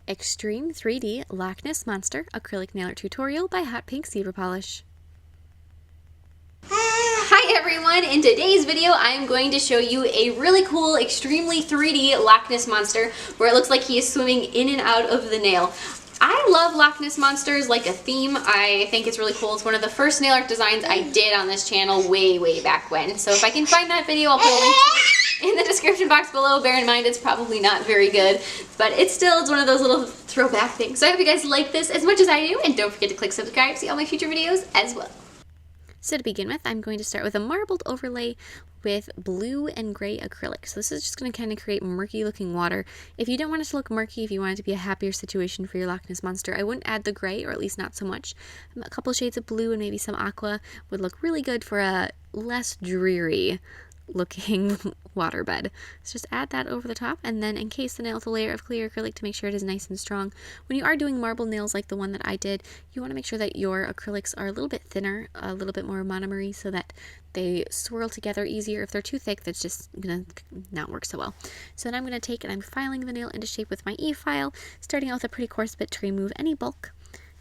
Extreme 3D Loch Ness Monster Acrylic Nail Art Tutorial by Hotpinkzebrapolish. Hi everyone! In today's video I'm going to show you a really cool, extremely 3D Loch Ness Monster where it looks like he is swimming in and out of the nail. I love Loch Ness Monsters like a theme. I think it's really cool. It's one of the first nail art designs I did on this channel way back when. So if I can find that video, I'll put a link to it in the description box below. Bear in mind it's probably not very good, but it's one of those little throwback things. So I hope you guys like this as much as I do, and don't forget to click subscribe to see all my future videos as well. So to begin with, I'm going to start with a marbled overlay with blue and gray acrylic. So this is just going to kind of create murky looking water. If you don't want it to look murky, if you want it to be a happier situation for your Loch Ness Monster, I wouldn't add the gray, or at least not so much. A couple shades of blue and maybe some aqua would look really good for a less dreary looking waterbed. So just add that over the top and then encase the nail with a layer of clear acrylic to make sure it is nice and strong. When you are doing marble nails like the one that I did, you want to make sure that your acrylics are a little bit thinner, a little bit more monomery, so that they swirl together easier. If they're too thick, that's just gonna not work so well. So then I'm going to take and I'm filing the nail into shape with my E-file, starting out with a pretty coarse bit to remove any bulk.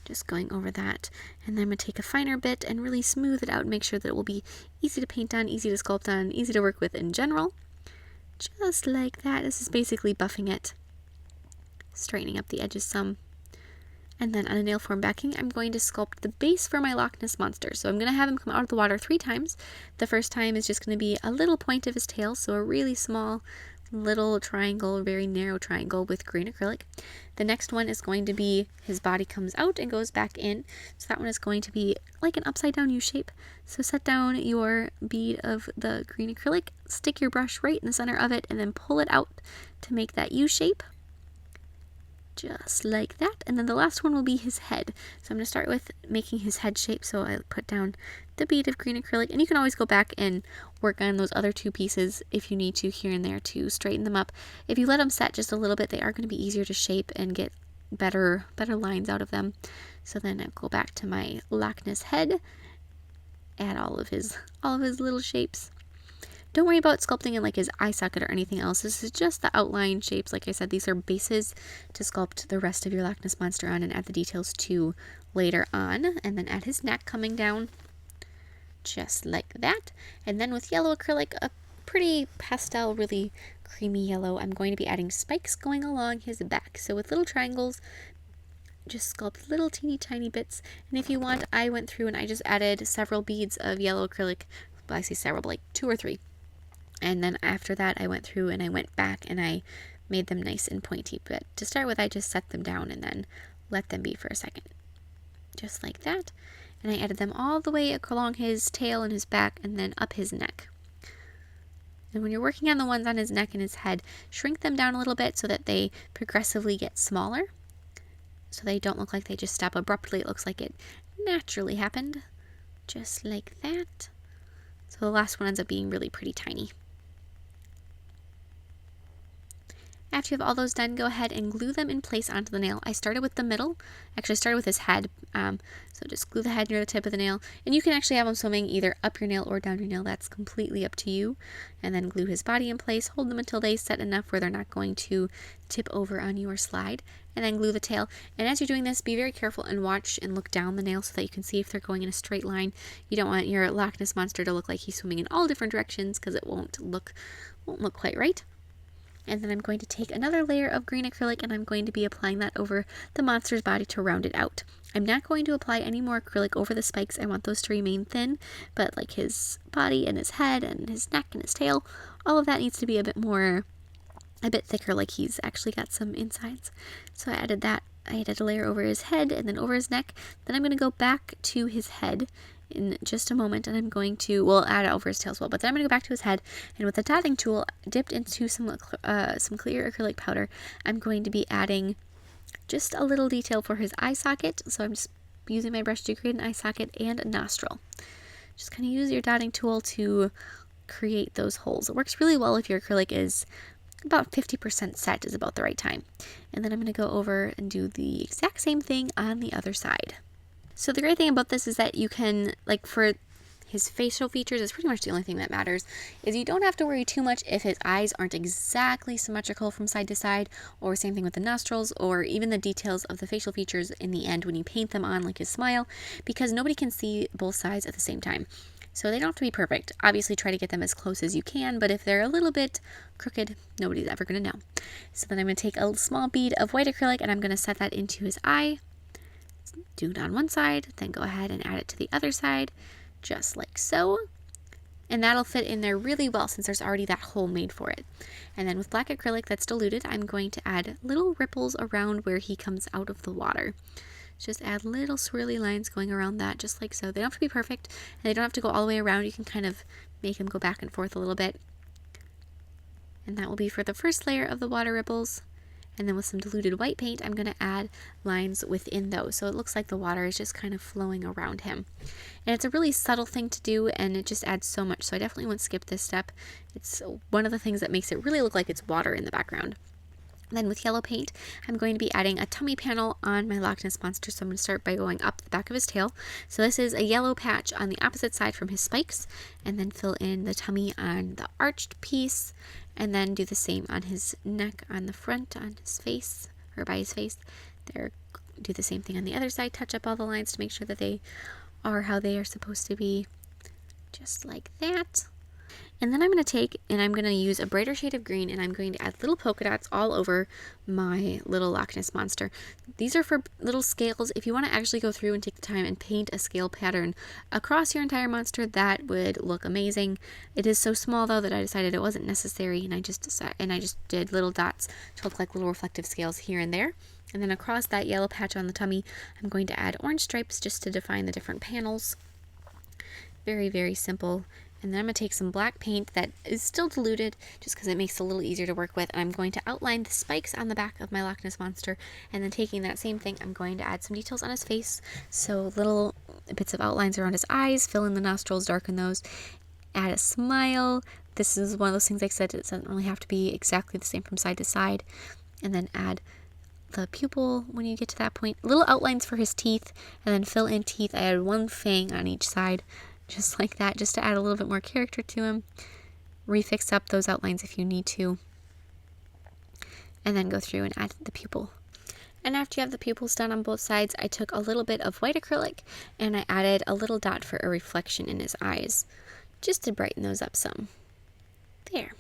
Just going over that, and then I'm going to take a finer bit and really smooth it out and make sure that it will be easy to paint on, easy to sculpt on, easy to work with in general. Just like that. This is basically buffing it, straightening up the edges some. And then on a nail form backing, I'm going to sculpt the base for my Loch Ness Monster. So I'm going to have him come out of the water 3 times. The first time is just going to be a little point of his tail, so a really small little triangle, very narrow triangle with green acrylic. The next one is going to be his body comes out and goes back in. So that one is going to be like an upside down U shape. So set down your bead of the green acrylic, stick your brush right in the center of it, and then pull it out to make that U shape. Just like that. And then the last one will be his head. So I'm going to start with making his head shape. So I put down the bead of green acrylic, and you can always go back and work on those other 2 pieces if you need to here and there to straighten them up. If you let them set just a little bit, they are going to be easier to shape and get better lines out of them. So then I'll go back to my Loch Ness head, add all of his little shapes. Don't worry about sculpting in like his eye socket or anything else. This is just the outline shapes. Like I said, these are bases to sculpt the rest of your Loch Ness Monster on and add the details to later on. And then add his neck coming down just like that. And then with yellow acrylic, a pretty pastel, really creamy yellow, I'm going to be adding spikes going along his back. So with little triangles, just sculpt little teeny tiny bits. And if you want, I went through and I just added several beads of yellow acrylic. Well, I say several, but like 2 or 3. And then after that, I went through and I went back and I made them nice and pointy. But to start with, I just set them down and then let them be for a second. Just like that. And I added them all the way along his tail and his back and then up his neck. And when you're working on the ones on his neck and his head, shrink them down a little bit so that they progressively get smaller. So they don't look like they just stop abruptly. It looks like it naturally happened. Just like that. So the last one ends up being really pretty tiny. After you have all those done, go ahead and glue them in place onto the nail. I started with the middle. Actually, I started with his head. So just glue the head near the tip of the nail. And you can actually have him swimming either up your nail or down your nail. That's completely up to you. And then glue his body in place. Hold them until they set enough where they're not going to tip over on your slide. And then glue the tail. And as you're doing this, be very careful and watch and look down the nail so that you can see if they're going in a straight line. You don't want your Loch Ness Monster to look like he's swimming in all different directions because it won't look quite right. And then I'm going to take another layer of green acrylic and I'm going to be applying that over the monster's body to round it out. I'm not going to apply any more acrylic over the spikes. I want those to remain thin, but like his body and his head and his neck and his tail, all of that needs to be a bit thicker, like he's actually got some insides. So I added that. I added a layer over his head and then over his neck. Then I'm going to go back to his head in just a moment, and I'm going to, add it over his tail as well, but then I'm going to go back to his head, and with the dotting tool dipped into some clear acrylic powder, I'm going to be adding just a little detail for his eye socket. So I'm just using my brush to create an eye socket and a nostril. Just kind of use your dotting tool to create those holes. It works really well if your acrylic is about 50% set, is about the right time. And then I'm going to go over and do the exact same thing on the other side. So the great thing about this is that you can, like for his facial features is pretty much the only thing that matters. Is you don't have to worry too much if his eyes aren't exactly symmetrical from side to side, or same thing with the nostrils, or even the details of the facial features in the end when you paint them on, like his smile, because nobody can see both sides at the same time. So they don't have to be perfect. Obviously try to get them as close as you can, but if they're a little bit crooked, nobody's ever going to know. So then I'm going to take a small bead of white acrylic and I'm going to set that into his eye. Do it on one side, then go ahead and add it to the other side, just like so. And that'll fit in there really well since there's already that hole made for it. And then with black acrylic that's diluted, I'm going to add little ripples around where he comes out of the water. Just add little swirly lines going around that, just like so. They don't have to be perfect, and they don't have to go all the way around. You can kind of make them go back and forth a little bit. And that will be for the first layer of the water ripples. And then with some diluted white paint, I'm going to add lines within those. So it looks like the water is just kind of flowing around him. And it's a really subtle thing to do, and it just adds so much. So I definitely won't skip this step. It's one of the things that makes it really look like it's water in the background. Then with yellow paint, I'm going to be adding a tummy panel on my Loch Ness Monster. So I'm going to start by going up the back of his tail. So this is a yellow patch on the opposite side from his spikes, and then fill in the tummy on the arched piece, and then do the same on his neck on the front, on his face, or by his face. There, do the same thing on the other side, touch up all the lines to make sure that they are how they are supposed to be, just like that. And then I'm going to take and I'm going to use a brighter shade of green, and I'm going to add little polka dots all over my little Loch Ness Monster. These are for little scales. If you want to actually go through and take the time and paint a scale pattern across your entire monster, that would look amazing. It is so small though that I decided it wasn't necessary, and I just did little dots to look like little reflective scales here and there. And then across that yellow patch on the tummy, I'm going to add orange stripes just to define the different panels. Very, very simple. And then I'm going to take some black paint that is still diluted just because it makes it a little easier to work with. And I'm going to outline the spikes on the back of my Loch Ness Monster. And then taking that same thing, I'm going to add some details on his face. So little bits of outlines around his eyes, fill in the nostrils, darken those, add a smile. This is one of those things, like I said, it doesn't really have to be exactly the same from side to side. And then add the pupil when you get to that point. Little outlines for his teeth, and then fill in teeth. I added one fang on each side. Just like that, just to add a little bit more character to him. Refix up those outlines if you need to. And then go through and add the pupil. And after you have the pupils done on both sides, I took a little bit of white acrylic and I added a little dot for a reflection in his eyes, just to brighten those up some. There.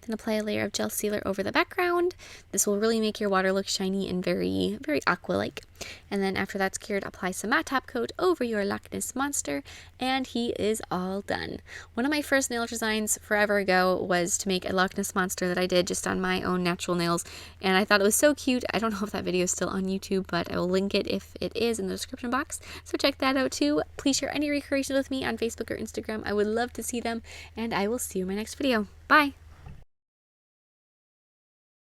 Then apply a layer of gel sealer over the background. This will really make your water look shiny and very, very aqua-like. And then after that's cured, apply some matte top coat over your Loch Ness Monster, and he is all done. One of my first nail designs forever ago was to make a Loch Ness Monster that I did just on my own natural nails, and I thought it was so cute. I don't know if that video is still on YouTube, but I will link it if it is in the description box, so check that out too. Please share any recreations with me on Facebook or Instagram. I would love to see them, and I will see you in my next video. Bye!